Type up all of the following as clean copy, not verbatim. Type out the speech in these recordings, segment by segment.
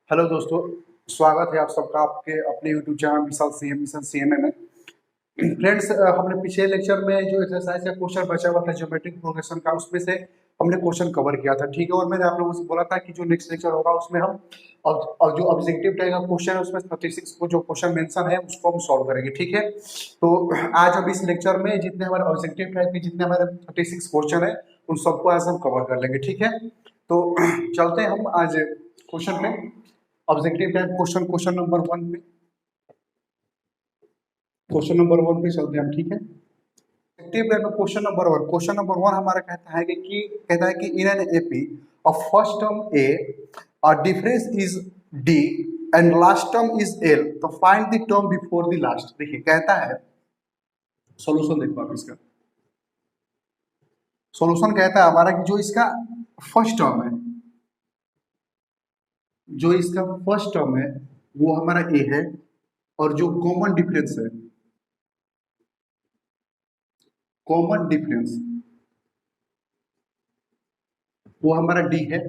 Hello दोस्तों, स्वागत है आप सबका आपके अपने यूट्यूब चैनल मिशन सीएमए में। फ्रेंड्स, हमने पिछले लेक्चर में जो एक्सरसाइज का क्वेश्चन बचा हुआ था ज्योमेट्रिक प्रोग्रेशन का, उसमें से हमने क्वेश्चन कवर किया था, ठीक है। और मैंने आप लोगों से बोला था कि जो नेक्स्ट लेक्चर होगा उसमें हम और जो ऑब्जेक्टिव टाइप का क्वेश्चन है उसमें 36 को जो क्वेश्चन मेंशन है उसको हम सॉल्व करेंगे, ठीक है। तो आज हम इस लेक्चर में जितने हमारे ऑब्जेक्टिव टाइप के जितने हमारे 36 क्वेश्चन है उन सबको आज हम कवर कर लेंगे, ठीक है। तो चलते हैं हम आज क्वेश्चन में, objective type question question number 1 पे, क्वेश्चन नंबर 1 पे चलते हैं हम, ठीक है। ऑब्जेक्टिव टाइप क्वेश्चन नंबर 1 हमारा कहता है कि in an AP of first term a difference is d and last term is l, तो find the term before the last. देखिए कहता है, सॉल्यूशन देखो आप इसका। सॉल्यूशन कहता है हमारा कि जो इसका फर्स्ट टर्म है, जो इसका फर्स्ट टर्म है वो हमारा ए है, और जो कॉमन डिफरेंस है, कॉमन डिफरेंस वो हमारा डी है,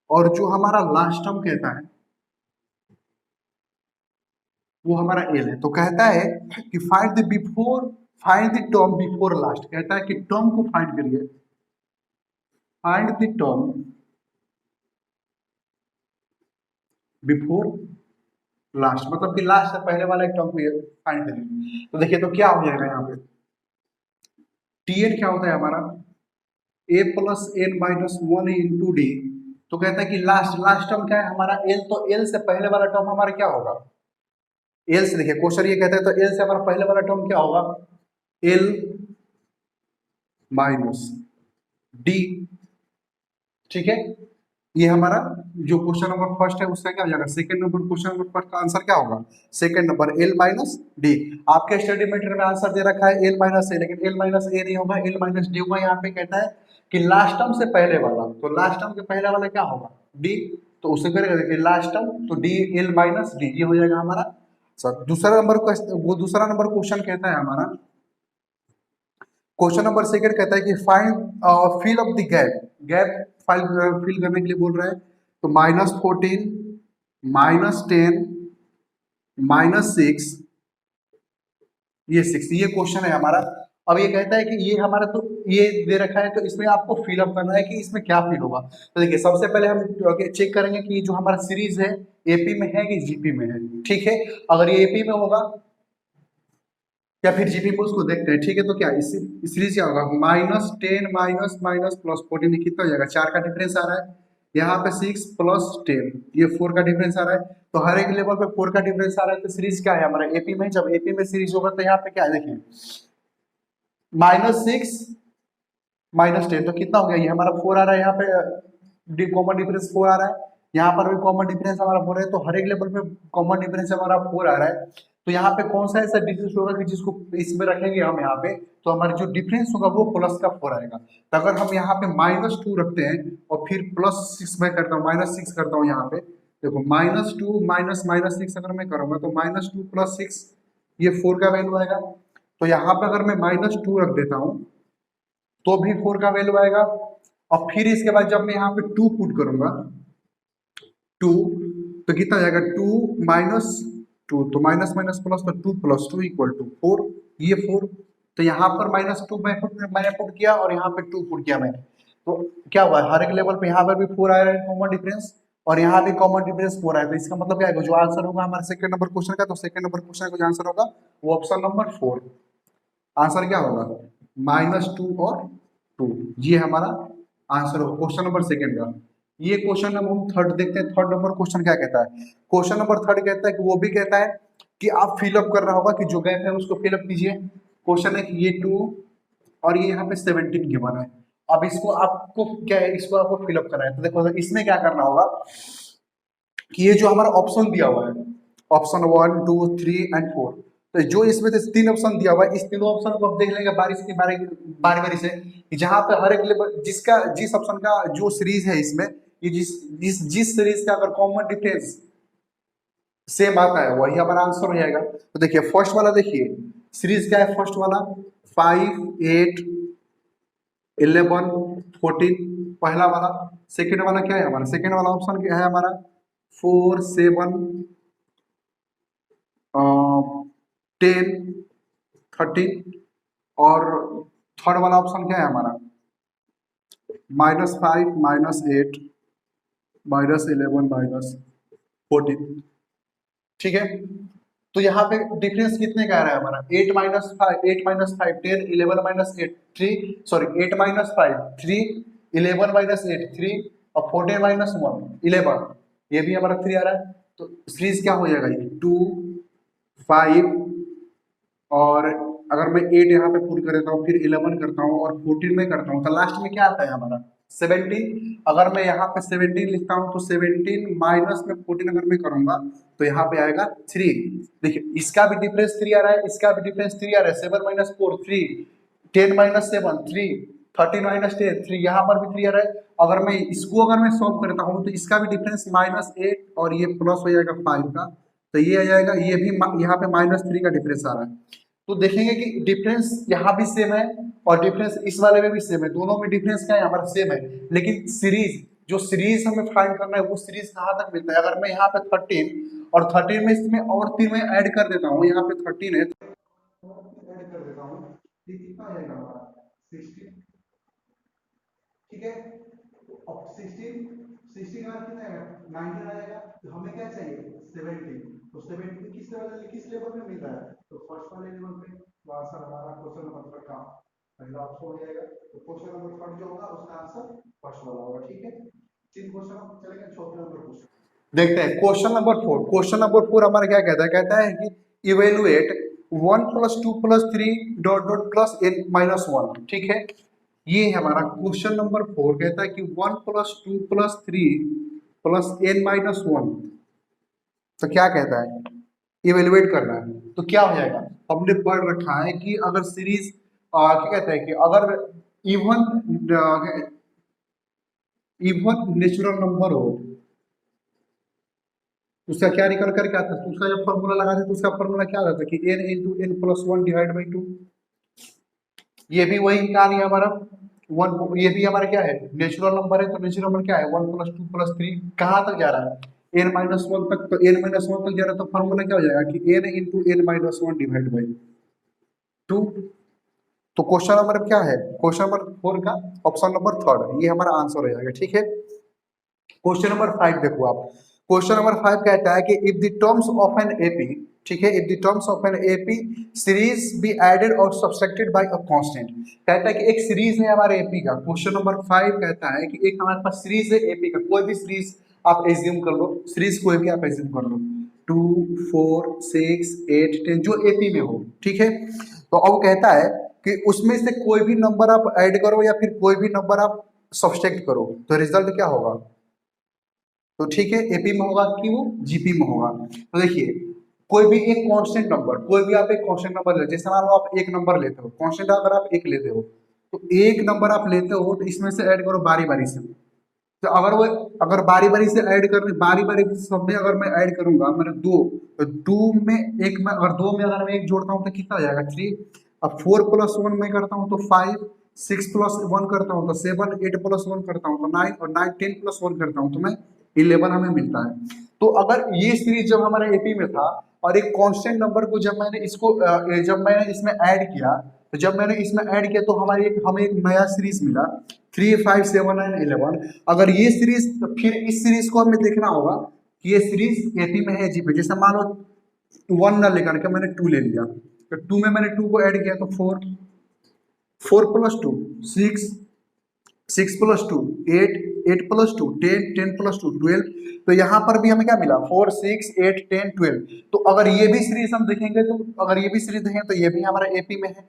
और जो हमारा लास्ट टर्म कहता है वो हमारा एल है। तो कहता है कि find the term before last, कहता है कि टर्म को फाइंड करिए, find the term before last, मतलब कि लास्ट से पहले वाला एक टर्म को फाइंड करिए। तो देखिए तो क्या हो जाएगा यहाँ पे, टी एन क्या होता है हमारा a plus N minus 1 into D. तो कहता है कि लास्ट टर्म क्या है हमारा एल, तो एल से पहले वाला टर्म हमारा क्या होगा, एल से। देखिए क्वेश्चन ये कहता है तो एल से हमारा पहले वाला टर्म क्या होगा, एल माइनस डी, ठीक है। ये हमारा जो क्वेश्चन नंबर फर्स्ट है उसका क्या हो जाएगा, second number question number first का आंसर क्या होगा, second number L minus D. आपके स्टडी मटेरियल में आंसर दे रखा है एल माइनस ए, लेकिन एल माइनस ए नहीं होगा, एल माइनस डी होगा। यहाँ पे कहता है कि लास्ट टर्म से पहले वाला, तो लास्ट टर्म के पहले वाला क्या होगा, डी। तो उसे करेगा, देखिए लास्ट टर्म तो डी एल माइनस डी, ये हो जाएगा हमारा सर। दूसरा नंबर क्वेश्चन कहता है हमारा, क्वेश्चन नंबर सेकंड कहता है कि find fill up the gap fill करने के लिए बोल रहा है। तो -14 -10 -6, ये 6, ये क्वेश्चन है हमारा। अब ये कहता है कि ये हमारा, तो ये दे रखा है तो इसमें आपको फिल अप करना है कि इसमें क्या फिल होगा। तो देखिए सबसे पहले हम चेक करेंगे कि जो हमारा सीरीज है एपी में है कि जीपी में है, ठीक है। अगर ये एपी में होगा या फिर जीपी में, उसको देखते हैं, ठीक है। तो क्या इस सीरीज क्या होगा, -10 माइनस माइनस प्लस 14, ये कितना हो जाएगा, 4 का डिफरेंस आ रहा है। यहाँ पे 6 प्लस 10, ये 4 का डिफरेंस आ रहा है। तो हर एक लेवल पे 4 का डिफरेंस आ रहा है, तो सीरीज क्या है हमारा एपी में। जब एपी में सीरीज होगा तो यहाँ पे क्या है, देखिए -6 -10, तो कितना हो गया, ये हमारा 4 आ रहा है। यहाँ पे कॉमन डिफरेंस 4 आ रहा है, यहाँ पर भी कॉमन डिफरेंस हमारा 4 है, तो हर एक लेवल पे कॉमन डिफरेंस हमारा 4 आ रहा है। तो यहाँ पे कौन सा ऐसा डिफरेंस होगा कि जिसको इसमें रखेंगे हम यहाँ पे, तो हमारा जो डिफरेंस होगा वो प्लस का 4 आएगा। तो अगर हम यहाँ पे -2 रखते हैं और फिर +6 मैं करता हूँ, -6 करता हूँ यहाँ पे, देखो -2 माइनस -6 अगर मैं करूँगा तो -2 + 6, ये 4 का वैल्यू आएगा। तो यहाँ पे अगर मैं -2 रख देता हूँ तो भी 4 का वैल्यू आएगा। और फिर इसके बाद जब मैं यहाँ पे 2 पुट करूंगा, 2, तो कितना जाएगा, 2 माइनस 2, तो माइनस माइनस प्लस, तो 2 + 2 = 4, ये 4। तो यहाँ पर -2 मैंने पुट किया और यहाँ पे 2 पुट किया मैंने, तो क्या हुआ, हर एक लेवल पे यहाँ पर भी 4 आ रहा है कॉमन डिफरेंस, और यहाँ भी कॉमन डिफरेंस 4 आया। तो इसका मतलब क्या है, जो आंसर होगा हमारे सेकंड नंबर क्वेश्चन का, तो सेकंड नंबर क्वेश्चन का जो आंसर होगा वो ऑप्शन नंबर 4, आंसर क्या होगा, -2 और 2, ये हमारा आंसर होगा क्वेश्चन नंबर सेकंड का। ये क्वेश्चन नंबर हम थर्ड देखते हैं। थर्ड नंबर क्वेश्चन क्या कहता है, क्वेश्चन नंबर थर्ड कहता है कि वो भी कहता है कि आप फिलअप करना होगा, कि जो गैप है उसको फिलअप कीजिए। क्वेश्चन है कि ये 2 और ये यहाँ पे 17 गिवन है। अब इसको आपको क्या है, इसको आपको फिलअप करना है। तो देखो इसमें क्या करना होगा कि ये जो हमारा ऑप्शन दिया हुआ है, ऑप्शन 1 2 3 एंड 4, तो जो इसमें से 3 ऑप्शन दिया हुआ है, इस तीनों ऑप्शन को आप देख लेंगे बारी बारी से, कि जहां पे हर एक लेवल जिसका जिस ऑप्शन का जो सीरीज है इसमें, ये जिस सीरीज का अगर कॉमन डिफरेंस सेम आता है वही हमारा आंसर हो जाएगा। तो देखिए फर्स्ट वाला, देखिए सीरीज क्या है फर्स्ट वाला, 5 8 11 14, पहला वाला। सेकेंड वाला क्या है हमारा, सेकेंड वाला ऑप्शन क्या है हमारा 4 7 10 13 और थर्ड वाला ऑप्शन क्या है हमारा -5 -8 -11 -14। ठीक है, तो यहाँ पे डिफरेंस कितने का आ रहा है हमारा 8 - 5 10 11 -8 3 सॉरी 8 - 5 3 11 -8 3 और 14 -1 11 ये भी हमारा 3 आ रहा है। तो सीरीज क्या हो जाएगा ये 2 5 और अगर मैं 8 यहाँ पे पुट कर देता हूँ फिर 11 करता हूँ और 14 में करता हूँ तो लास्ट में क्या आता है हमारा 17। अगर मैं यहाँ पे 17 लिखता हूँ तो 17 माइनस में 14 अगर मैं करूंगा तो यहाँ पे आएगा 3। देखिए इसका भी डिफरेंस 3 आ रहा है, इसका भी डिफरेंस 3 आ रहा है। 7 - 4 3 10 - 7 3 13 - 10 3 यहाँ पर भी 3 आ रहा है। अगर मैं इसको अगर मैं सॉल्व करता हूँ तो इसका भी डिफरेंस -8 और ये प्लस हो जाएगा 5 का तो ये आ जाएगा। ये भी यहाँ पे -3 का डिफरेंस आ रहा है। तो देखेंगे कि डिफरेंस यहाँ भी सेम है और डिफरेंस इस वाले में भी सेम है, दोनों में डिफरेंस क्या है हमारा सेम है। लेकिन सीरीज जो सीरीज हमें फाइंड करना है वो सीरीज कहाँ तक मिलता है। अगर मैं यहाँ पे 13 और 13 में इसमें और 3 में ऐड कर देता हूँ, यहाँ पे 13 है तो ऐड कर देता हूँ, ये कितना आ जाएगा हमारा 16। ठीक है, अब 16 का कितना है 19 आएगा तो हमें क्या चाहिए 17। तो 17 किस लेवल में मिल रहा है तो फर्स्ट वाले लेवल पे। तो आंसर हमारा क्वेश्चन नंबर थर्ड का पहला ऑप्शन हो जाएगा। तो क्वेश्चन नंबर थर्ड जो होगा उसका आंसर फर्स्ट वाला होगा। ठीक है, 3 क्वेश्चन हम चलेंगे, चौथे नंबर क्वेश्चन देखते हैं। क्वेश्चन नंबर 4, क्वेश्चन नंबर 4 हमारा क्या कहता है, कहता है कि इवेलुएट 1 + 2 + 3 ... +n - 1। ठीक है, ये है हमारा क्वेश्चन नंबर 4, कहता है कि 1 + 2 + 3 + n - 1। तो क्या कहता है इवेलुएट करना है तो क्या हो जाएगा। हमने पढ़ रखा है कि अगर सीरीज क्या कहता है कि अगर इवन नेचुरल नंबर हो उसका क्या निकल कर क्या आता है, तो उसका जब फॉर्मूला लगाते तो उसका फॉर्मूला क्या आता है कि n × n + 1 / 2। ये भी वही कहानी है हमारा वन, ये भी हमारा क्या है नेचुरल नंबर है। तो नेचुरल नंबर क्या है 1 + 2 + 3 कहाँ तक जा रहा है n - 1 तक। तो n - 1 तक जा रहा है तो फॉर्मूला क्या हो जाएगा कि n × n - 1 / 2। तो क्वेश्चन नंबर क्या है, क्वेश्चन नंबर 4 का ऑप्शन नंबर थर्ड ये हमारा आंसर हो जाएगा। ठीक है, क्वेश्चन नंबर 5 देखो आप। क्वेश्चन नंबर 5 कहता है कि if the terms of an AP, ठीक है, if the terms of an AP series be added और सब्सट्रैक्टेड बाय अ कांस्टेंट। कहता है कि एक सीरीज है हमारे एपी का। क्वेश्चन नंबर 5 कहता है कि एक हमारे पास सीरीज है एपी का, कोई भी सीरीज आप एज्यूम कर लो, सीरीज कोई भी आप एज्यूम कर लो 2 4 6 8 10 जो एपी में हो। ठीक है, तो अब कहता है कि उसमें से कोई भी नंबर आप ऐड करो या फिर कोई भी नंबर आप सब्सट्रैक्ट करो तो रिजल्ट क्या होगा। तो ठीक है, एपी में होगा कि वो जीपी में होगा। तो देखिए कोई भी एक कांस्टेंट नंबर, कोई भी आप एक कांस्टेंट नंबर ले, जैसे मान लो आप एक नंबर लेते हो कांस्टेंट, अगर आप एक लेते हो तो एक नंबर आप लेते हो तो इसमें से ऐड करो बारी बारी से। तो अगर बारी बारी से ऐड करने, बारी बारी सब में अगर मैं ऐड करूंगा मैंने दो, तो दो में एक में अगर दो में अगर मैं एक जोड़ता हूँ तो कितना आ जाएगा 3। अब 4 + 1 में करता हूँ तो 5, 6 + 1 करता हूँ तो 7, 8 + 1 करता हूँ तो 9 और 9 10 + 1 करता हूँ तो मैं 11 हमें मिलता है। तो अगर ये सीरीज जब हमारे एपी में था और एक कांस्टेंट नंबर को जब मैंने इसको जब मैंने इसमें ऐड किया, तो जब मैंने इसमें ऐड किया तो हमें एक नया सीरीज मिला 3 5 7 9 11। अगर ये सीरीज, तो फिर इस सीरीज को हमें देखना होगा कि ये सीरीज एपी में है जी पे। जैसे मान लो 1 ना लेकर के मैंने 2 ले लिया तो 2 में मैंने 2 को ऐड किया तो 4, 4 + 2 6, 6 + 2 8, 8 + 2 10, 10 + 2 12। तो यहाँ पर भी हमें क्या मिला 4 6 8 10 12। तो अगर ये भी सीरीज हम देखेंगे तो अगर ये भी सीरीज देखें तो ये भी हमारा एपी में है।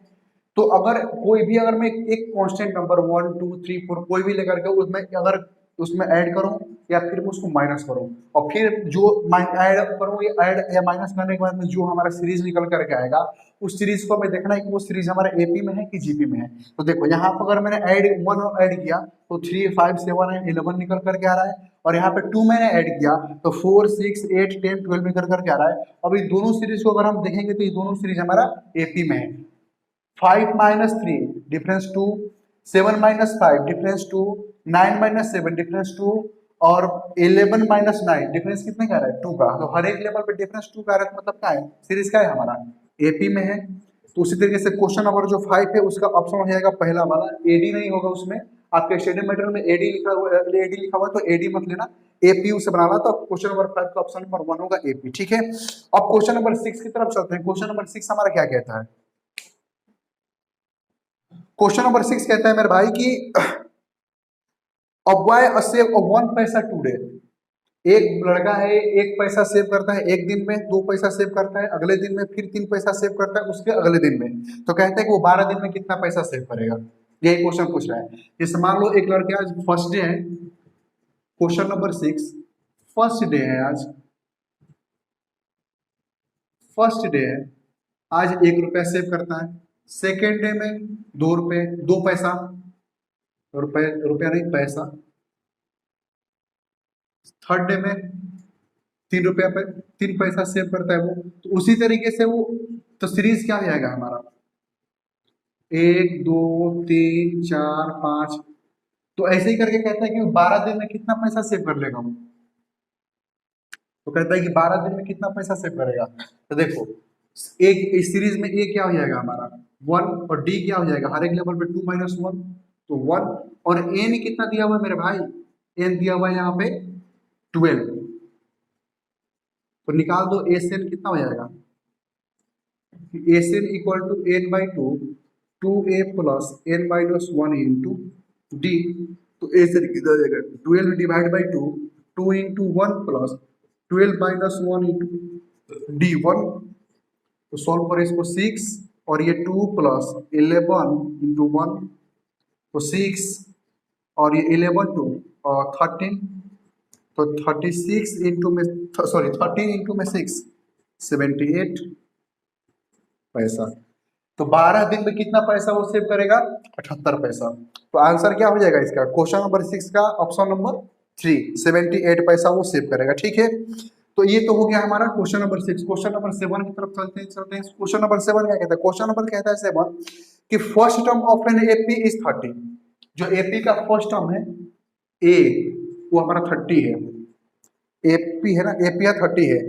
तो अगर कोई भी अगर मैं एक कांस्टेंट नंबर 1 2 3 4 कोई भी लेकर के उसमें अगर उसमें ऐड करूं या फिर मैं उसको माइनस करूं और फिर जो ऐड करूं या ऐड या माइनस करने के बाद में जो हमारा सीरीज निकल करके आएगा उस सीरीज को हमें देखना है कि वो सीरीज हमारे एपी में है कि जीपी में है। तो देखो यहाँ पर अगर मैंने ऐड 1 ऐड किया तो 3 5 7 एंड 11 निकल करके आ रहा है और यहाँ पे 2 मैंने ऐड किया तो 4 6 8 10 12 निकल करके आ रहा है। अब ये दोनों सीरीज को अगर हम देखेंगे तो ये दोनों सीरीज हमारा एपी में है। 5 - 3 डिफरेंस 2, 7 - 5 डिफरेंस 2, 9 - 7 डिफरेंस 2 और 11 माइनस 9 डिफरेंस कितने का है 2 का। तो हर एक लेवल पे डिफरेंस 2 का है, मतलब क्या है सीरीज का है हमारा एपी में है। तो उसी तरीके से क्वेश्चन नंबर जो 5 है उसका ऑप्शन हो जाएगा पहला वाला, एडी नहीं होगा उसमें, आपके स्टडी मटेरियल में एडी लिखा हुआ, एडी लिखा हुआ तो एडी मत लेना, एपीयू से बनाना। तो क्वेश्चन नंबर 5 का ऑप्शन नंबर 1 होगा एपी, ठीक है। अब क्वेश्चन नंबर 6 की तरफ चलते हैं। क्वेश्चन नंबर 6 हमारा क्या कहता है, क्वेश्चन नंबर 6 कहता है मेरे भाई कि अब वाई सेव 1 पैसा टुडे, एक लड़का है 1 पैसा सेव करता है एक दिन में, 2 पैसा सेव करता है अगले दिन में, फिर 3 पैसा सेव करता है उसके अगले दिन में। तो कहते हैं कि वो 12 दिन में कितना पैसा सेव करेगा, यही क्वेश्चन पूछ रहा है। जैसे मान लो एक लड़के आज फर्स्ट डे है, क्वेश्चन नंबर 6 फर्स्ट डे है, आज फर्स्ट डे है, आज 1 रुपया सेव करता है, सेकेंड डे में 2 रुपये 2 पैसा, रुपया नहीं पैसा, थर्ड डे में 3 रुपया पे 3 पैसा सेव करता है वो। तो उसी तरीके से वो, तो सीरीज क्या हो जाएगा हमारा 1 2 3 4 5, तो ऐसे ही करके कहता है कि 12 दिन में कितना पैसा सेव कर लेगा वो। तो कहता है कि 12 दिन में कितना पैसा सेव करेगा। तो देखो एक इस सीरीज में ए क्या हो जाएगा हमारा 1 और डी क्या हो जाएगा हर एक लेवल पे 2 माइनस 1 तो 1, और एन कितना दिया हुआ है मेरे भाई, एन दिया हुआ है यहाँ पे 12, तो निकाल दो एस एन कितना हो जाएगा, S N equal to N by two A plus N minus 1 into D. तो एस एन कितना हो जाएगा 12 divide by 2 into 1 plus 12 minus 1 into D 1। तो सॉल्व करें इसको 6 और ये 2 प्लस 11 इंटू 1 तो 6 और ये 11 टू 13, तो 36 इंटू में सॉरी 13 इंटू में 6 78 पैसा। तो 12 दिन में कितना पैसा वो सेव करेगा 78 पैसा। तो आंसर क्या हो जाएगा इसका क्वेश्चन नंबर 6 का ऑप्शन नंबर 3 78 पैसा वो सेव करेगा, ठीक है। तो ये तो हो गया हमारा क्वेश्चन नंबर 6। क्वेश्चन नंबर 7 की तरफ चलते हैं। क्वेश्चन नंबर 7 क्या कहता है, क्वेश्चन नंबर कहता है 7 कि first term of an AP is 30, जो एपी का फर्स्ट टर्म है ए वो हमारा 30 है, एपी है ना, एपी है 30 है,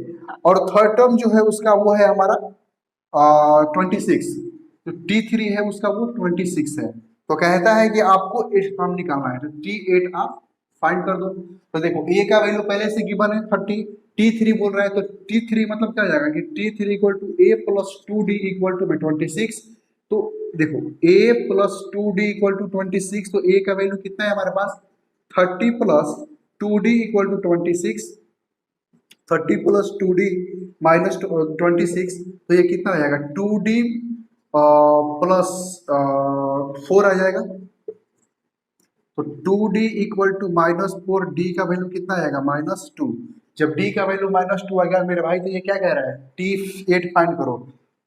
और थर्ड टर्म जो है उसका वो है हमारा 26, तो T3 है उसका वो 26 है। तो कहता है कि आपको 8 टर्म निकालना है, तो T8 आप फाइंड कर दो। तो देखो ए का वैल्यू पहले से गिवन है 30, T3 बोल रहा है, तो T3 मतलब क्या हो जाएगा कि T3 equal to A plus 2D equal to 26। तो देखो a plus 2D equal to 26, तो a का वैल्यू कितना है हमारे पास 30 plus 2D equal to 26, 30 plus 2D minus 26, तो ये कितना आ जाएगा 2D प्लस 4 आ जाएगा। तो 2D equal to minus 4, D का वैल्यू कितना आएगा -2। जब D का वैल्यू -2 आ गया मेरे भाई, तो ये क्या कह रहा है T8 फाइंड करो।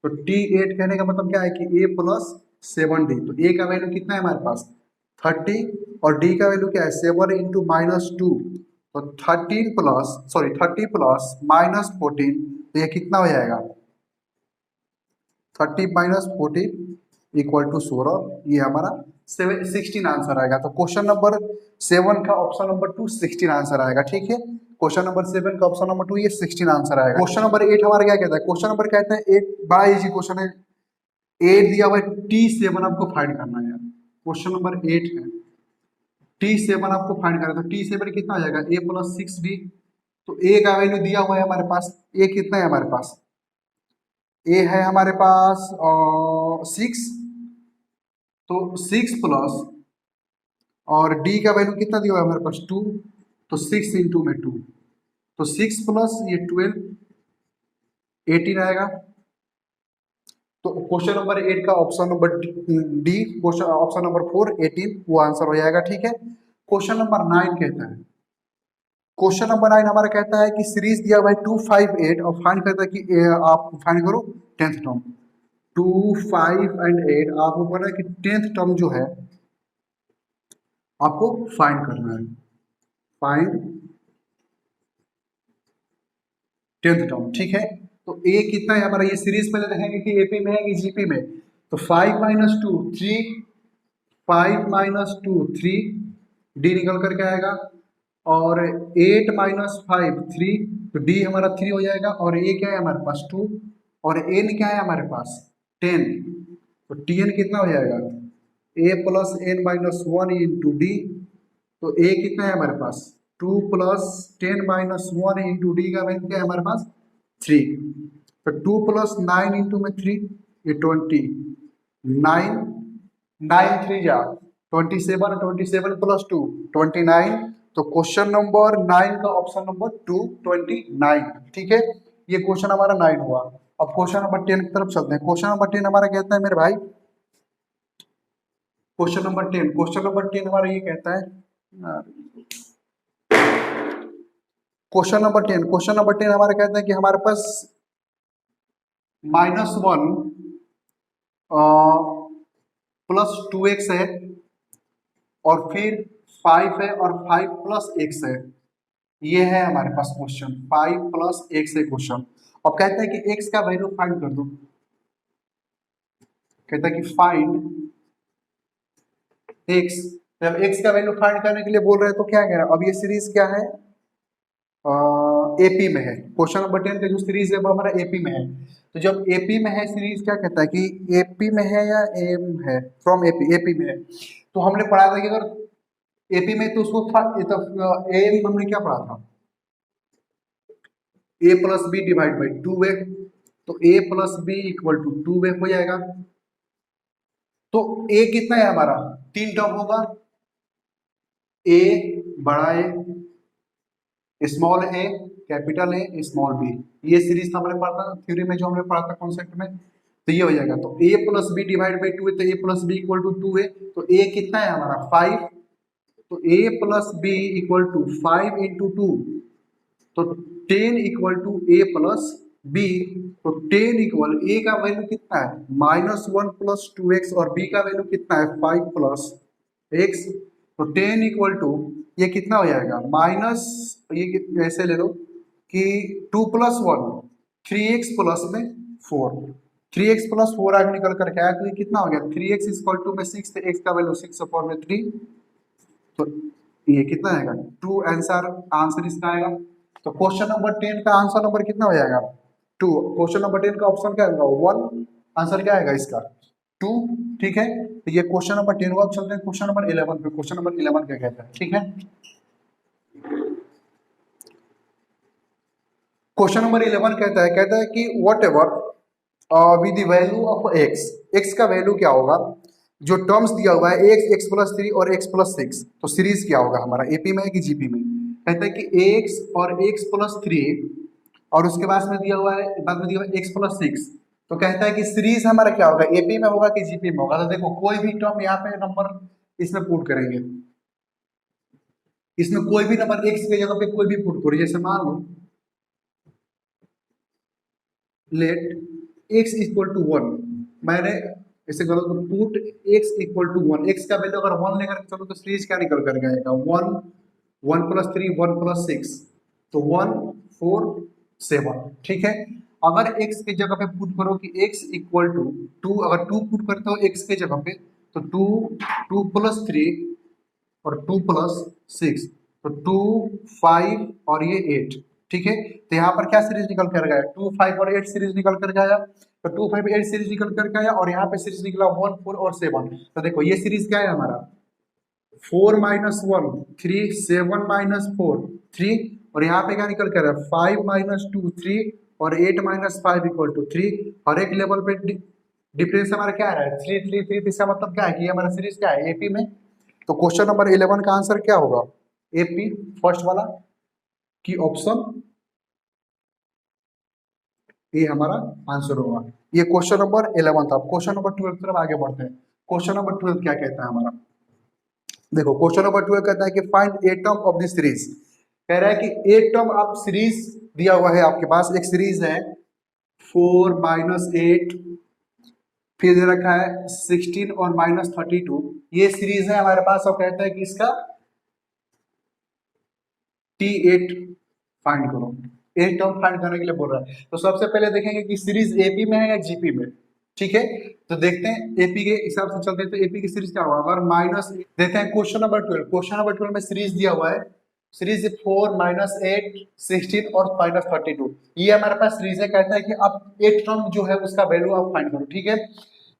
तो T8 कहने का मतलब क्या है कि A प्लस 7D, तो A का वैल्यू कितना है हमारे पास 30 और D का वैल्यू क्या है 7 इंटू -2, तो 30 प्लस -14, तो ये कितना हो जाएगा 30 माइनस 14 इक्वल टू 16, ये हमारा 16 आंसर आएगा। तो क्वेश्चन नंबर 7 का ऑप्शन नंबर 2 16 आंसर आएगा, ठीक है। क्वेश्चन नंबर 7 का ऑप्शन नंबर 2 ये 16 आंसर आएगा। क्वेश्चन नंबर 8 हमारा क्या कहता है, क्वेश्चन नंबर कहता है 8 बड़ा इजी क्वेश्चन है, 8 दिया हुआ है T7 आपको फाइंड करना है। क्वेश्चन नंबर 8 है T7 आपको फाइंड करना है, तो T7 कितना आ जाएगा A प्लस 6D। तो A का वैल्यू दिया हुआ है हमारे पास, A कितना है हमारे पास, A है हमारे पास 6, तो 6 प्लस और D का वैल्यू कितना दिया हुआ है हमारे पास 2, तो 6 इंटू में 2, तो 6 प्लस ये 12 18 आएगा। तो क्वेश्चन नंबर 8 का option number D, question option number 4 18 वो आंसर हो जाएगा, ठीक है। क्वेश्चन नंबर 9 कहता है, क्वेश्चन नंबर 9 हमारा कहता है कि सीरीज दिया हुआ है 2 5 8 और फाइंड करता है कि आप फाइंड करो 10th टर्म। 2 5 एंड 8 आपको बोला कि 10th टर्म जो है आपको फाइंड करना है, फाइंड 10th टर्म, ठीक है। तो ए कितना है हमारा, ये सीरीज पहले देखेंगे कि एपी में है कि जीपी में। तो 5 माइनस 2 3, 5 माइनस 2 3, डी निकल करके आएगा और 8 - 5 3, तो डी हमारा 3 हो जाएगा। और ए क्या है हमारे पास 2, और एन क्या है हमारे पास 10, तो टी एन कितना हो जाएगा a+n - 1 इंटू डी। तो ए कितना है हमारे पास 2+10 - 1 इंटू डी का वैल्यू क्या है हमारे पास 3। तो 2+9 इंटू में 3, ये 20, 9, 9 3 जा 27, 27+2 29। तो क्वेश्चन नंबर 9 का ऑप्शन नंबर 2 29। ठीक है, ये क्वेश्चन हमारा 9 हुआ। अब क्वेश्चन नंबर 10 की तरफ चलते हैं। क्वेश्चन नंबर 10 हमारा कहता है मेरे भाई, क्वेश्चन नंबर 10 हमारा ये कहता है, क्वेश्चन नंबर 10 हमारा कहता है कि हमारे पास -1 +2x है, और फिर 5 है, और 5+x है। ये है हमारे पास क्वेश्चन, 5+x है क्वेश्चन। अब कहते हैं कि x का वैल्यू फाइंड कर दो। कहता है कि फाइंड x। जब x का वैल्यू फाइंड करने के लिए बोल रहे हैं तो क्या कह रहा है, अब ये सीरीज क्या है एपी में है। क्वेश्चन नंबर 10 का जो सीरीज है वो हमारा एपी में है। तो जब एपी में है सीरीज, क्या कहता है कि एपी में है या एम है, फ्रॉम एपी, एपी में है। तो हमने पढ़ा था कि अगर एपी में तो उसको एम हमने क्या पढ़ा था, a+b/2 है। तो a+b=2 हो जाएगा। तो a कितना है हमारा 3 टर्म होगा, a बड़ा A, small a, capital A, small b. ये सीरीज हमने पढ़ा था थ्योरी में, जो हमने पढ़ा था कॉन्सेप्ट में। तो ये हो जाएगा। तो a+b/2 है, तो a+b=2 है। तो a कितना है हमारा 5। तो a+b=5 इंटू 2, तो 10 = a+b। तो 10 a का वैल्यू कितना है -1 + 2x, और b का वैल्यू कितना है 5+x। तो 10 ये कितना हो जाएगा माइनस, ये ऐसे ले लो कि 2+1 3x प्लस में 4, 3x+4 आगे निकल करके आया। तो ये कितना हो गया 3x = 6, तो x का वैल्यू 6/3। तो ये कितना आएगा 2, आंसर इसका आएगा। तो क्वेश्चन नंबर 10 का आंसर नंबर कितना हो जाएगा 2। क्वेश्चन नंबर 10 का ऑप्शन क्या होगा 1, आंसर क्या आएगा इसका 2। ठीक है, तो ये क्वेश्चन नंबर 10 हुआ। अब चलते हैं क्वेश्चन नंबर 11 पे। क्वेश्चन नंबर 11 क्या कहता है, ठीक है। क्वेश्चन नंबर 11 कहता है कि what ever with the value of x, x का वैल्यू क्या होगा, जो टर्म्स दिया हुआ है x+3 और x+6, तो सीरीज क्या होगा हमारा एपी में है कि जीपी में। कहता है कि x और x+3, और उसके बाद में दिया हुआ है, बाद में दिया हुआ है x+6। तो कहता है कि सीरीज हमारा क्या होगा एपी में होगा कि जीपी में होगा। तो देखो कोई भी टर्म यहाँ पे नंबर इसमें पुट करेंगे, इसमें कोई भी नंबर x की जगह पे कोई भी पुट करो। जैसे मान लो लेट x = 1, मैंने ऐसे करो तो पुट x = 1, x का वैल्यू अगर 1 लेकर चलो तो सीरीज क्या निकल कर आएगा 1, 1+3 1+6, तो 1 4 7। ठीक है, अगर x की जगह पे पुट करो कि x = 2, अगर 2 पुट करते हो x की जगह पे, तो 2 2+3 और 2+6, तो 2 5 और ये 8। ठीक है, तो यहाँ पर क्या सीरीज निकल कर गया 2 5 और 8 सीरीज निकल कर आया। तो 2 5 8 सीरीज निकल कर आया, और यहाँ पे सीरीज निकला 1 4 और 7। तो देखो ये सीरीज क्या है हमारा 4 - 1 3, 7 - 4 3, और यहाँ पे क्या निकल कर रहा है 5 - 2 3, और 8 - 5 = 3। हर एक लेवल पे डिफरेंस हमारा क्या है 3 3 3। इसका मतलब क्या है कि हमारा सीरीज क्या है एपी में। तो क्वेश्चन नंबर 11 का आंसर क्या होगा एपी, फर्स्ट वाला की ऑप्शन ये हमारा आंसर होगा। ये क्वेश्चन नंबर 11 था। क्वेश्चन नंबर 12 की तरफ आगे बढ़ते हैं। क्वेश्चन नंबर 12 क्या कहता है हमारा, देखो क्वेश्चन नंबर 12 कहता है कि find a term of the series. कह रहा है कि ए टर्म आप सीरीज दिया हुआ है, आपके पास एक सीरीज है 4 - 8, फिर दे रखा है 16 और -32। ये सीरीज है हमारे पास, और कहता है कि इसका T8 फाइंड करो। ए टर्म फाइंड करने के लिए बोल रहा है। तो सबसे पहले देखेंगे कि सीरीज एपी में है या जीपी में। ठीक है, तो देखते हैं एपी के हिसाब से चलते हैं। तो एपी की सीरीज क्या होगा, अगर माइनस देखते हैं क्वेश्चन नंबर 12। क्वेश्चन नंबर 12 में सीरीज दिया हुआ है सीरीज 4 माइनस 8 16 और माइनस 32, ये हमारे पास सीरीज है। कहता है कि अब 8 टर्म जो है उसका वैल्यू आप फाइंड करो, ठीक है।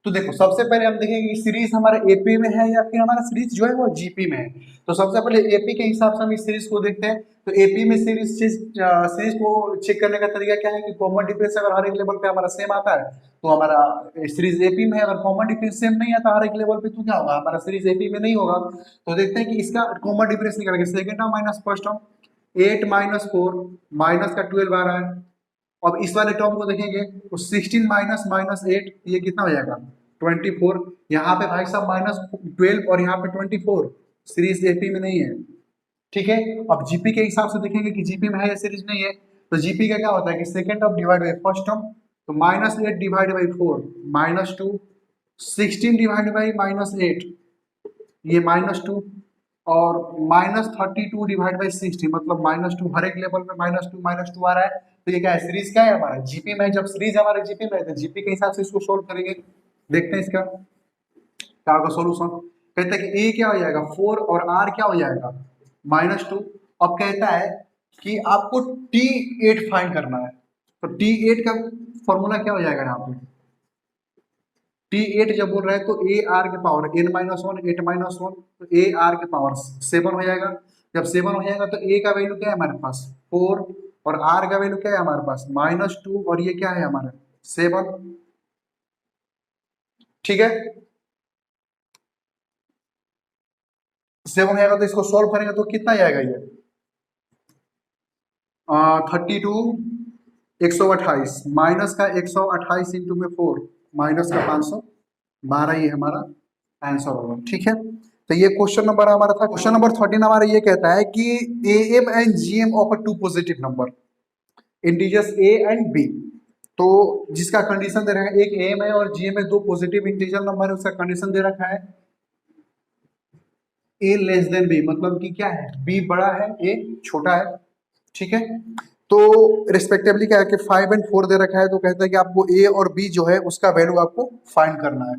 तो देखो सबसे पहले हम देखेंगे कि सीरीज हमारा एपी में है या फिर हमारा सीरीज जो है वो जीपी में है। तो सबसे पहले एपी के हिसाब से हम इस सीरीज को देखते हैं। तो एपी में सीरीज को चेक करने का तरीका क्या है कि कॉमन डिफरेंस अगर हर एक लेवल पे हमारा सेम आता है तो हमारा सीरीज एपी में है। अगर कॉमन डिफरेंस सेम नहीं आता हर एक लेवल पे तो क्या होगा, हमारा सीरीज एपी में नहीं होगा। तो देखते हैं कि इसका कॉमन डिफरेंस निकालेंगे, second term minus first term, 8 minus 4 minus का 12 आ रहा है। अब इस वाले टर्म को देखेंगे तो 16 माइनस माइनस 8 ये कितना हो जाएगा 24। यहाँ पे भाई साहब माइनस 12 और यहाँ पे 24, सीरीज एपी में नहीं है, ठीक है। अब जीपी के हिसाब से देखेंगे कि जीपी में है या सीरीज नहीं है। तो जीपी का क्या होता है कि second term divide by first term, तो minus 8 divide by 4 minus 2, 16 divide by minus 8 ये माइनस 2, और माइनस 32 डिवाइड बाई 60 मतलब माइनस 2, हर एक लेवल पे माइनस टू आ रहा है। तो ये क्या है, सीरीज क्या है हमारा जीपी में। जब सीरीज हमारे जीपी में है तो जीपी के हिसाब से इसको सोल्व करेंगे। देखते हैं इसका क्या होगा सोल्यूशन। कहते हैं कि ए क्या हो जाएगा 4 और आर क्या हो जाएगा -2। अब कहता है कि आपको T8 फाइंड करना है। तो T8 का फॉर्मूला क्या हो जाएगा यहाँ पे, T8 जब बोल रहे हैं तो ए आर के पावर n-1 8 -1 तो ए आर के पावर 7 हो जाएगा। जब 7 हो जाएगा तो ए का वैल्यू क्या है हमारे पास 4 और आर का वैल्यू क्या है हमारे पास -2 और ये क्या है हमारा 7, ठीक है। 7 हो जाएगा तो इसको सॉल्व करेंगे तो कितना जाएगा ये 32 128 माइनस का 128 इंटू में 4 माइनस का 512 ये हमारा आंसर होगा, ठीक है। तो ये क्वेश्चन नंबर हमारा था। क्वेश्चन नंबर 13 हमारा ये कहता है कि A M and G M of two positive number integers A and B. तो जिसका कंडीशन दे रखा है, एक एम है और जी एम में दो पॉजिटिव इंटीजर नंबर है, उसका कंडीशन दे रखा है ए लेस देन बी, मतलब कि क्या है बी बड़ा है ए छोटा है, ठीक है। तो रिस्पेक्टिवली क्या है कि 5 एंड 4 दे रखा है। तो कहता है कि आपको ए और बी जो है उसका वैल्यू आपको फाइंड करना है।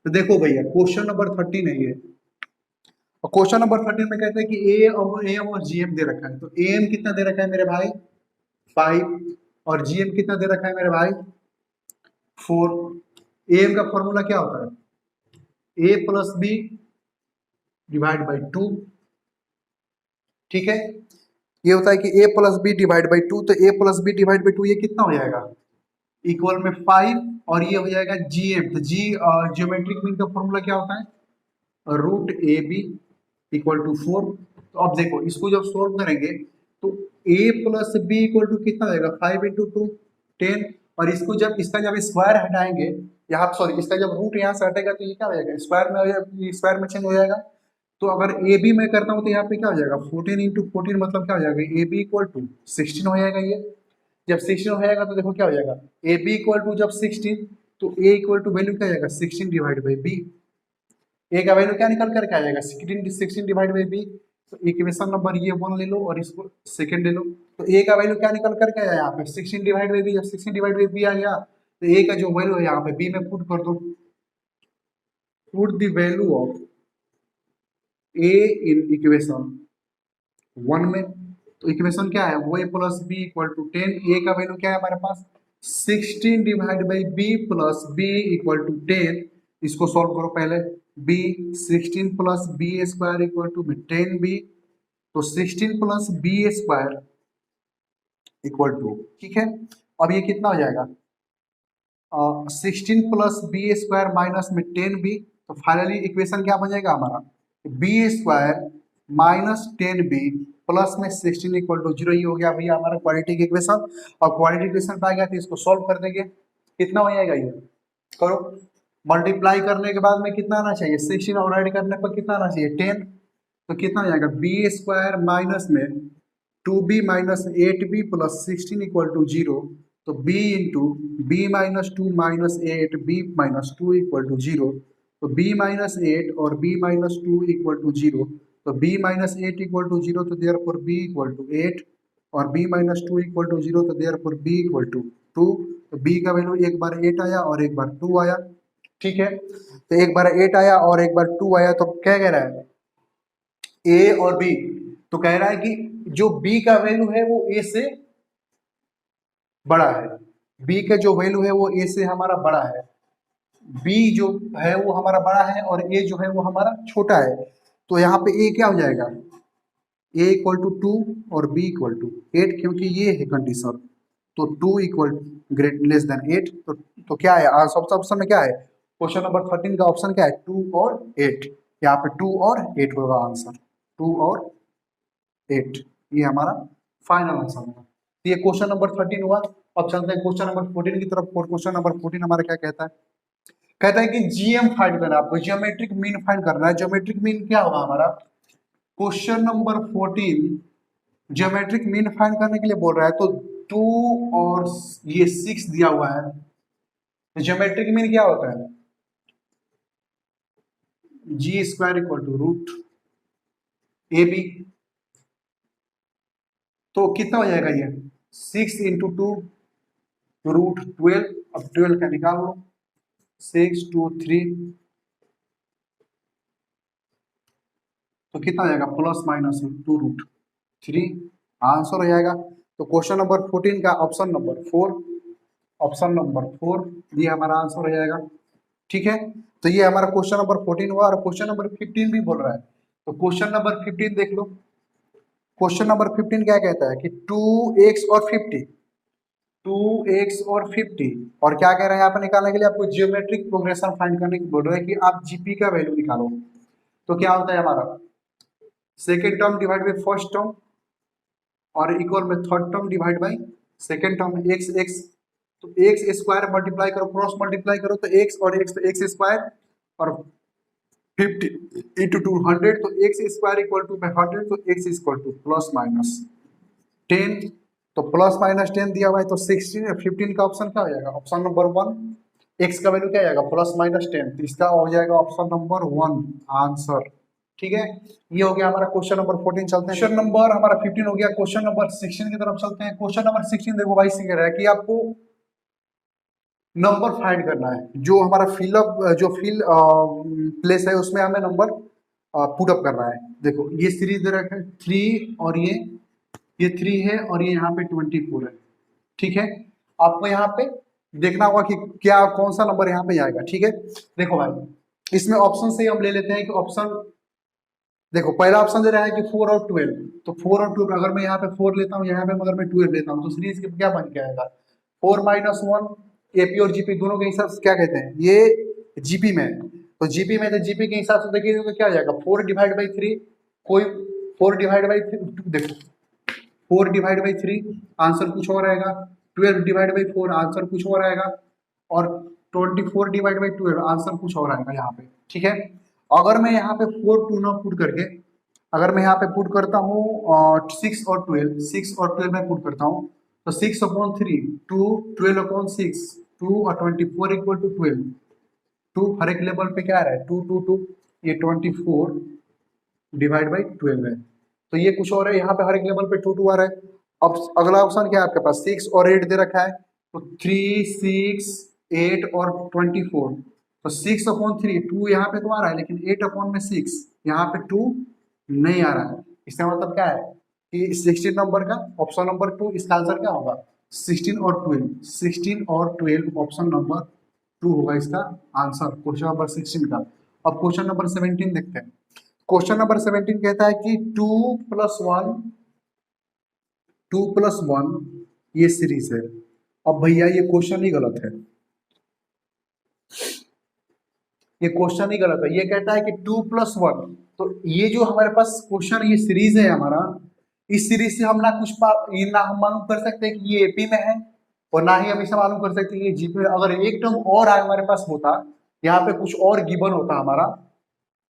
तो देखो भैया क्वेश्चन नंबर 13 है ये, और क्वेश्चन नंबर 13 में कहते हैं कि ए एम और जीएम दे रखा है। तो ए एम कितना दे रखा है मेरे भाई 5 और जीएम कितना दे रखा है मेरे भाई 4। ए एम का फॉर्मूला क्या होता है A plus B divide by 2, ठीक है। ये होता है कि a plus B divide by 2, तो a plus B divide by 2 ये कितना हो जाएगा इक्वल में 5 और ये हो जाएगा gm। तो जी ज्योमेट्रिक मीन का फॉर्मूला क्या होता है root A B equal to 4। तो अब देखो इसको जब सोल्व करेंगे तो a plus B equal to कितना हो जाएगा 5 इंटू 2 10, और इसको जब इसका जब स्क्वायर हटाएंगे यहाँ सॉरी इसका जब रूट यहाँ से हटेगा तो ये क्या हो जाएगा स्क्वायर में चेंज हो जाएगा। तो अगर ए बी मैं करता हूँ तो यहाँ पे क्या हो जाएगा 14 इंटू 14 मतलब क्या हो जाएगा ए बी इक्वल टू 16 हो जाएगा। ये जब 16 हो जाएगा तो देखो क्या हो जाएगा ए बी इक्वल टू जब 16 तो ए इक्वल टू वैल्यू क्या हो जाएगा 16 डिवाइड बाई बी। ए का वैल्यू क्या निकल कर के आ जाएगा 16 डिवाइड बाई बी। तो इक्वेशन नंबर ये 1 ले लो और इसको सेकंड ले लो। तो ए का वैल्यू क्या निकल कर के आया यहाँ पे 16 डिवाइड बाई बी। जब 16 डिवाइड बाई बी आ गया तो ए का जो वैल्यू है यहाँ पे बी में पुट कर दो, put the value of A in equation 1 में। तो इक्वेशन क्या है वो A plus B equal to 10, A का वैल्यू क्या है हमारे पास 16 divide by B plus B equal to 10। इसको सॉल्व करो पहले b 16 plus B square equal to 10 B, तो 16 plus B square equal to, ठीक है। अब ये कितना हो जाएगा 16 प्लस बी स्क्वायर माइनस में 10 बी। तो फाइनली इक्वेशन क्या बन जाएगा हमारा B square minus 10 B plus में 16 इक्वल टू 0। ये हो गया भैया हमारा क्वाड्रेटिक इक्वेशन। और क्वाड्रेटिक इक्वेशन पाया गया तो इसको सॉल्व कर देंगे, कितना हो जाएगा ये करो मल्टीप्लाई करने के बाद में कितना आना चाहिए 16 और ऐड करने पर कितना आना चाहिए 10। तो कितना हो जाएगा बी स्क्वायर माइनस में 2b minus 8b plus 16 equal to 0। तो b into B minus 2 minus 8 b minus 2 equal to 0। तो b माइनस 8 और b माइनस 2 इक्वल टू 0। तो b माइनस 8 इक्वल टू 0 तो देयरफॉर b इक्वल टू 8 और b minus 2 equal to 0 तो therefore b equal to 2। तो b का value एक बार 8 आया और एक बार 2 आया, ठीक है। तो एक बार 8 आया और एक बार 2 आया। तो क्या कह रहा है ए और बी, तो कह रहा है कि जो बी का वैल्यू है वो ए से बड़ा है, बी का जो वैल्यू है वो ए से हमारा बड़ा है, बी जो है वो हमारा बड़ा है और ए जो है वो हमारा छोटा है। तो यहाँ पे ए क्या हो जाएगा, ए इक्वल टू 2 और बी इक्वल टू 8, क्योंकि ये है कंडीशन। तो 2 इक्वल ग्रेट लेस देन 8, तो क्या है सबसे ऑप्शन में क्या है, क्वेश्चन नंबर 13 का ऑप्शन क्या है, 2 और 8। यहाँ पे 2 और 8 होगा आंसर, 2 और 8 ये हमारा फाइनल आंसर होगा। तो ये क्वेश्चन नंबर 13 हुआ। अब चलते हैं क्वेश्चन नंबर 14 की तरफ। और क्वेश्चन नंबर 14 हमारा क्या कहता है, कहता है कि जीएम फाइंड करना है आपको, जियोमेट्रिक मीन फाइंड करना है। जियोमेट्रिक मीन क्या होगा हमारा, question number 14 geometric mean find करने के लिए बोल रहा है। तो 2 और ये 6 दिया हुआ है, तो ज्योमेट्रिक मीन क्या होता है, G square equal to root A b. तो कितना हो जाएगा ये 6 इंटू 2 रूट 12। अब 12 का निकाल लो, 6 2 3, तो कितना हो जाएगा प्लस माइनस 2 रूट 3, आंसर हो जाएगा। तो क्वेश्चन नंबर 14 का ऑप्शन नंबर 4, ऑप्शन नंबर 4 ये हमारा आंसर हो जाएगा। ठीक है, तो ये हमारा क्वेश्चन नंबर 14 हुआ। और क्वेश्चन नंबर 15 भी बोल रहा है, तो क्वेश्चन नंबर 15 देख लो। क्वेश्चन नंबर 15 क्या कहता है कि 2x और 50, 2x और 50, और क्या कह रहे हैं यहाँ पर निकालने के लिए आपको जियोमेट्रिक प्रोग्रेशन फाइंड करने की बोल रहे हैं कि आप जीपी का वैल्यू निकालो। तो क्या होता है हमारा second term divide by first term और इक्वल में third term divide by second term x x. तो एक्स स्क्वायर मल्टीप्लाई करो, क्रॉस मल्टीप्लाई करो, तो एक्स और एक्स, तो एक्स स्क्वायर और 50 इंटू 200, तो एक्स स्क्वायर इक्वल टू 100, तो x equal two plus minus 10। तो प्लस माइनस 10 दिया हुआ है, तो 16 15 का ऑप्शन क्या हो जाएगा, ऑप्शन नंबर 1। एक्स का वैल्यू क्या आएगा प्लस माइनस 10, तो इसका हो जाएगा ऑप्शन नंबर 1 आंसर। ठीक है, ये हो गया हमारा क्वेश्चन नंबर 14। चलते हैं, क्वेश्चन नंबर हमारा 15 हो गया, क्वेश्चन नंबर 16 की तरफ चलते हैं। क्वेश्चन नंबर 16 देखो भाई कह रहा है कि आपको नंबर फाइंड करना है, जो हमारा फिलअप जो फिल प्लेस है उसमें हमें नंबर पुट अप करना है। देखो ये सीरीज दे रखा है 3 और ये 3 है और ये यहाँ पे 24 है। ठीक है, आपको यहाँ पे देखना होगा कि क्या कौन सा नंबर यहाँ पे आएगा। ठीक है, देखो भाई इसमें ऑप्शन से हम ले लेते हैं कि ऑप्शन देखो पहला ऑप्शन दे रहा है कि 4 और 12, तो 4 और 12 अगर मैं यहाँ पे 4 लेता हूँ, यहाँ पे अगर मैं 12 लेता हूँ, तो सीरीज क्या बन के आएगा 4 माइनस 1। एपी और जीपी दोनों के हिसाब से क्या कहते हैं, ये जीपी में, तो जीपी में, तो जीपी के हिसाब से देखिए तो क्या हो जाएगा 4 डिवाइड बाई 3, कोई 4 डिवाइड बाई, देखो 4 डिवाइड बाई 3 आंसर कुछ और आएगा, 12 डिवाइड बाई 4 आंसर कुछ और आएगा, और 24 डिवाइड बाई 12 आंसर कुछ और आएगा यहाँ पे। ठीक है, अगर मैं यहाँ पे 4 2 ना पुट करके, अगर मैं यहाँ पे पुट करता हूँ 6 और 12, 6 और 12 में पुट करता हूँ, तो 6 अपॉन 3 2, 12 अपॉन 6 2 और 24 इक्वल टू 12। 2 हर एक लेवल पे क्या आ रहा है 2 2 2, ये 24 डिवाइड बाई 12 है, तो ये कुछ और है, यहाँ पे हर एक लेवल पे 2 2 आ रहा है। अब अगला ऑप्शन क्या है आपके पास 6 और 8 दे रखा है, तो 3 6 8 और 24, तो 6 अपॉन 3 2 यहाँ पे तो आ रहा है, लेकिन 8 अपॉन में 6 यहाँ पे 2 नहीं आ रहा है। इसका मतलब क्या है कि 16 नंबर का ऑप्शन नंबर 2 इसका आंसर क्या होगा 16 और 12, 16 और 12 ऑप्शन नंबर 2 होगा इसका आंसर क्वेश्चन नंबर 16 का। अब क्वेश्चन नंबर 17 देखते हैं। क्वेश्चन नंबर 17 कहता है कि 2 प्लस 1 ये सीरीज है। अब भैया ये क्वेश्चन ही गलत है, ये क्वेश्चन ही गलत है। ये कहता है कि 2 प्लस 1, तो ये जो हमारे पास क्वेश्चन ये सीरीज है हमारा, इस सीरीज से हम ना कुछ ना हम मालूम कर सकते हैं कि ये एपी में है, और ना ही हम इसे मालूम कर सकते हैं कि ये जीपी में। अगर एक टर्म और हमारे पास होता, यहाँ पे कुछ और गिवन होता हमारा,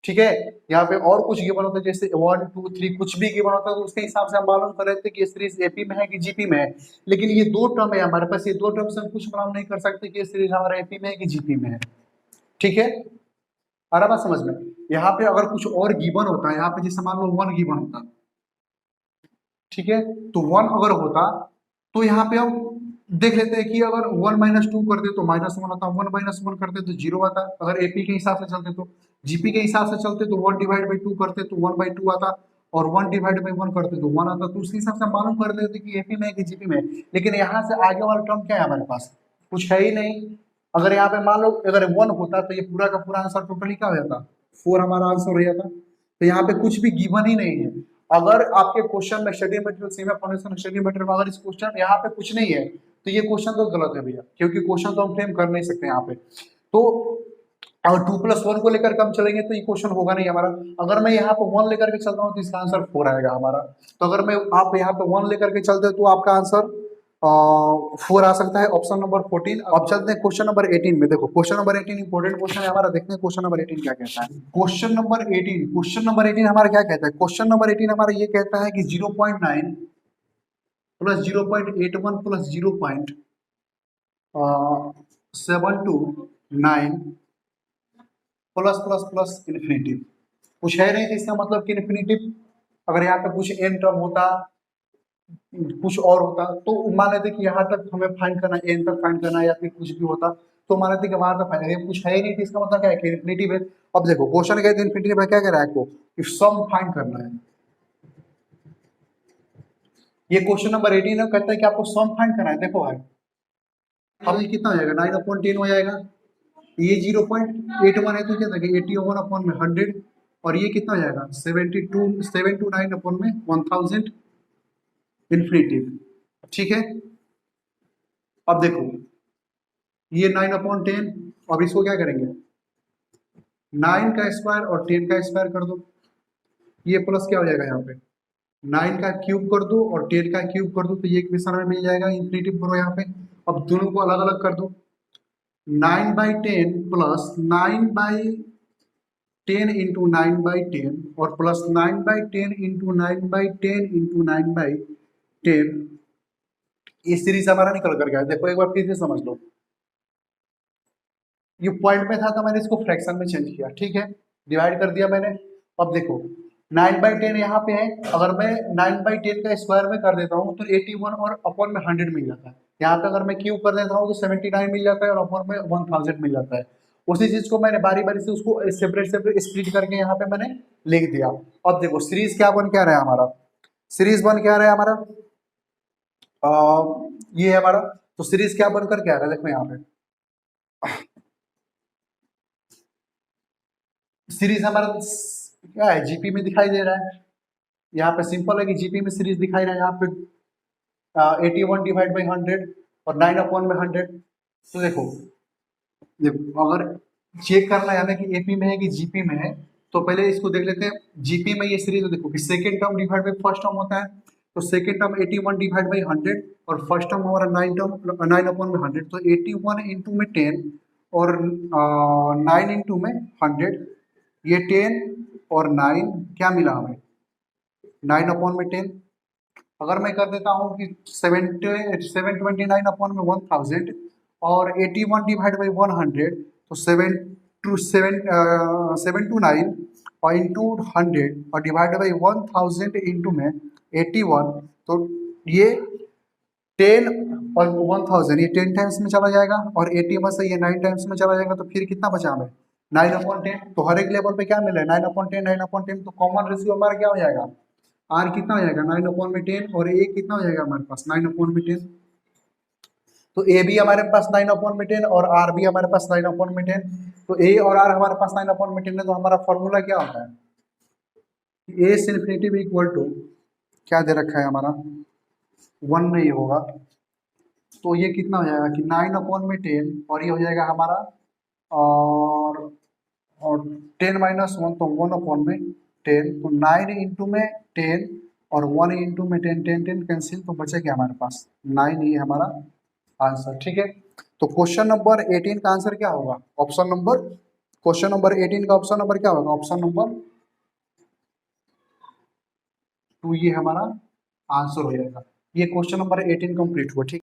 ठीक है, यहाँ पे और कुछ गिवन होता है जैसे 1 2 3 कुछ भी गिवन होता है, तो उसके हिसाब से हम मालूम कर रहे थे कि ये सीरीज एपी में है कि जीपी में है। लेकिन ये दो टर्म है हमारे पास, ये दो टर्म से हम कुछ मालूम नहीं कर सकते कि ये सीरीज हमारा एपी में है कि जीपी में है। ठीक है, आ रहा बात समझ में। यहाँ पे अगर कुछ और गिवन होता है, यहाँ पे जैसे मान लो 1 गिवन होता, ठीक है, तो 1 अगर होता तो यहाँ पे हम देख लेते हैं कि अगर 1 माइनस 2 करते तो -1 आता, 1 माइनस 1 करते तो 0 आता, अगर एपी के हिसाब से चलते तो। जीपी के हिसाब से चलते तो 1 डिवाइड बाई 2 करते तो 1 बाई 2 आता, और 1 डिवाइड बाई 1 करते तो 1 आता, तो उसी हिसाब से मालूम कर लेते कि एपी में है कि जीपी में है। लेकिन यहाँ से आगे वाला टर्म क्या है हमारे पास, कुछ है ही नहीं। अगर यहाँ पे मान लो अगर 1 होता तो ये पूरा का पूरा आंसर टोटली क्या हो जाता, 4 हमारा आंसर हो जाता। तो यहाँ पे कुछ भी गिवन ही नहीं है। अगर आपके क्वेश्चन में study material semi foundation study material में अगर इस क्वेश्चन यहाँ पे कुछ नहीं है तो ये क्वेश्चन तो गलत है भैया, क्योंकि क्वेश्चन तो हम फ्रेम कर नहीं सकते यहाँ पे। तो और 2+1 को लेकर हम चलेंगे तो ये क्वेश्चन होगा नहीं हमारा। अगर मैं यहाँ पे 1 लेकर के चलता हूँ तो इसका आंसर 4 आएगा हमारा। तो अगर मैं आप यहाँ पे 1 लेकर के चलते हो तो आपका आंसर 4 आ सकता है, ऑप्शन नंबर 14। अब चलते हैं क्वेश्चन नंबर 18 में। देखो क्वेश्चन नंबर 18 इंपॉर्टेंट क्वेश्चन है हमारा, देखते हैं क्वेश्चन नंबर 18 क्या कहता है। क्वेश्चन नंबर 18 हमारा क्या कहता है, क्वेश्चन नंबर 18 हमारा ये कहता है कि 0.9 plus 0.81 plus 0.729 plus plus plus infinitive. कुछ है नहीं तो इसका मतलब कि इन्फिनिटिव, अगर यहाँ पे कुछ एन टर्म होता कुछ और होता तो मान लेते कि यहाँ तक हमें फाइंड करना, एन तक फाइंड करना या फिर कुछ भी होता तो मान लेते कि वहां तक फाइंड, कुछ है ही नहीं तो इसका मतलब क्या है कि इन्फिनिटिव है। अब देखो क्वेश्चन कहते हैं इन्फिनिटिव है, क्या कह रहा है आपको कि सम फाइंड करना है। ये क्वेश्चन नंबर 18 है, कहता है कि आपको सम फाइंड करना है। देखो भाई अब ये कितना हो जाएगा, 9/10 हो जाएगा। ये 0.81 है तो क्या था कि 81/100, और ये कितना हो जाएगा 729/1000 इन्फिनिटिव। ठीक है, अब देखो ये 9/10, अब इसको क्या करेंगे 9 का स्क्वायर और 10 का स्क्वायर कर दो, ये प्लस क्या हो जाएगा यहाँ पे 9 का क्यूब कर दो और 10 का क्यूब कर दो तो ये इक्वेशन में मिल जाएगा, इन्फिनिटिव करो यहाँ पे। अब दोनों को अलग अलग कर दो, 9/10 प्लस 9/10 इंटू 9/10 और प्लस 9/10 इंटू 9/10 इंटू 9/10, ये सीरीज हमारा निकल कर गया। देखो एक बार फिर से समझ लो, ये पॉइंट में था तो मैंने इसको फ्रैक्शन में चेंज किया, ठीक है, डिवाइड कर दिया मैंने। अब देखो 9/10 यहाँ पे है, अगर मैं 9/10 का स्क्वायर में कर देता हूँ तो 81 और अपॉन में 100 मिल जाता है। यहाँ पे अगर मैं क्यूब कर देता हूँ तो 79 मिल जाता है और अपॉन में 1000 मिल जाता है। उसी चीज को मैंने बारी बारी से उसको सेपरेट सेपरेट स्प्लिट करके यहाँ पे मैंने लिख दिया। अब देखो सीरीज क्या बन क्या रहा है हमारा, सीरीज बन क्या रहा है हमारा, ये है हमारा। तो सीरीज क्या बनकर क्या रहा है, देखो यहाँ पे सीरीज हमारा क्या है जीपी में दिखाई दे रहा है। यहाँ पे सिंपल है कि जीपी में सीरीज दिखाई रहा है, यहाँ पे 81/100 और 9/100। तो देखो देखो अगर चेक करना है हमें कि एपी में है कि जीपी में है तो पहले इसको देख लेते हैं। जीपी में ये सीरीज देखो कि second term divide by first term होता है, तो सेकेंड टर्म 81/100 और फर्स्ट टर्म हमारा 9/100, तो 81 इंटू में 10 और 9 इंटू में 100, ये 10 और 9 क्या मिला हमें 9/10। अगर मैं कर देता हूँ कि 729/1000 और 81 डिवाइड बाई 100, तो 729 और इंटू 100 और डिवाइड बाई 1000 इंटू में 81, तो ये 10 और 1000 ये 10 टाइम्स में चला जाएगा और 81 से ये 9 टाइम्स में चला जाएगा, तो फिर कितना बचा हमें 9/10। तो हर एक लेवल पे क्या मिला है 9/10 9/10, तो कॉमन रेशियो हमारा क्या हो जाएगा आर कितना हो जाएगा 9/10 और ए कितना हो जाएगा हमारे पास 9/10। तो ए भी हमारे पास 9/10 और आर भी हमारे पास 9/10। तो ए और आर हमारे पास 9/10 है, तो हमारा फॉर्मूला क्या होता है ए से इन्फिनिटी इक्वल टू क्या दे रखा है हमारा 1 नहीं होगा, तो ये कितना हो जाएगा कि 9/10 और ये हो जाएगा हमारा और 10-1 तो 1/10, तो 9 इंटू में 10 और 1 इंटू में 10, 10 10 कैंसिल, तो बचे क्या हमारे पास 9, ये हमारा आंसर। ठीक है, तो क्वेश्चन नंबर 18 का आंसर क्या होगा, ऑप्शन नंबर क्वेश्चन नंबर 18 का ऑप्शन नंबर क्या होगा, ऑप्शन नंबर 2 ये हमारा आंसर हो जाएगा। ये क्वेश्चन नंबर 18 कंप्लीट हुआ। ठीक।